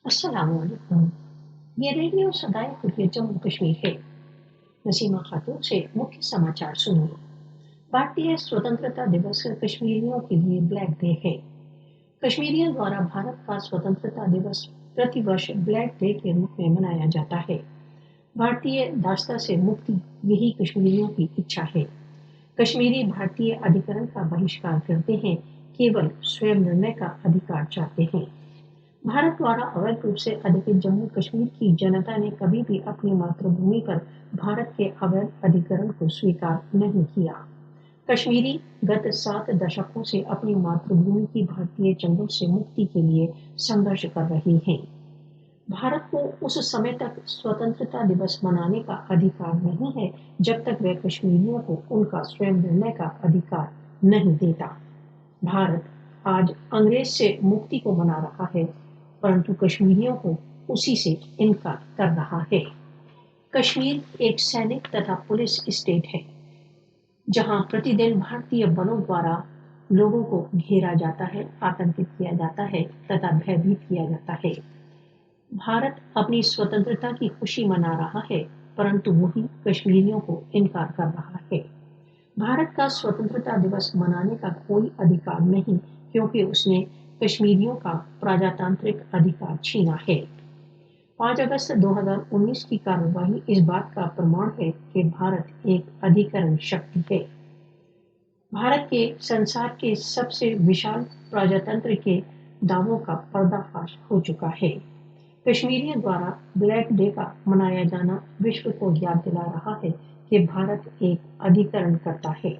अस्सलाम वालेकुम। ये रेडियो सदाए खुफिया जम्मू कश्मीर है। नसीमा खातून से मुख्य समाचार सुनिए। भारतीय स्वतंत्रता दिवस कश्मीरियों के लिए ब्लैक डे है। कश्मीरियों द्वारा भारत का स्वतंत्रता दिवस प्रतिवर्ष ब्लैक डे के रूप में मनाया जाता है। भारतीय दास्ता से मुक्ति यही कश्मीरियों की इच्छा है। कश्मीरी भारतीय अधिकरण का बहिष्कार करते हैं, केवल स्वयं निर्णय का अधिकार चाहते हैं। भारत द्वारा अवैध रूप से अधिकृत जम्मू कश्मीर की जनता ने कभी भी अपनी मातृभूमि पर भारत के अवैध अधिकरण को स्वीकार नहीं किया। कश्मीरी गत 7 दशकों से अपनी मातृभूमि की भारतीय चंगुल से मुक्ति के लिए संघर्ष कर रहे हैं। भारत को उस समय तक स्वतंत्रता दिवस मनाने का अधिकार नहीं है जब तक वह कश्मीरियों को उनका स्वयं निर्णय का अधिकार नहीं देता। भारत आज अंग्रेज से मुक्ति को मना रहा है, परंतु कश्मीरियों को उसी से इनकार कर रहा है। कश्मीर एक सैनिक तथा पुलिस स्टेट है, जहां प्रतिदिन भारतीय बलों द्वारा लोगों को घेरा जाता है, आतंकित किया जाता है तथा भयभीत किया जाता है। भारत अपनी स्वतंत्रता की खुशी मना रहा है, परंतु वही कश्मीरियों को इनकार कर रहा है। भारत का स्वतंत्रता दिवस मनाने का कोई अधिकार नहीं, क्योंकि उसने कश्मीरियों का प्रजातांत्रिक अधिकार छीना है। 5 अगस्त 2019 की कार्यवाही इस बात का प्रमाण है कि भारत एक अधिकरण शक्ति है। भारत के संसार के सबसे विशाल प्रजातंत्र के दावों का पर्दाफाश हो चुका है। कश्मीरियों द्वारा ब्लैक डे का मनाया जाना विश्व को याद दिला रहा है कि भारत एक अधिकरण करता है।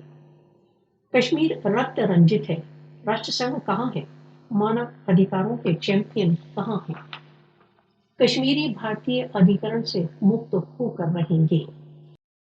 कश्मीर रक्त रंजित है। राष्ट्रसंघ कहाँ है? मानव अधिकारों के चैंपियन कहाँ हैं? कश्मीरी भारतीय अधिकरण से मुक्त होकर रहेंगे।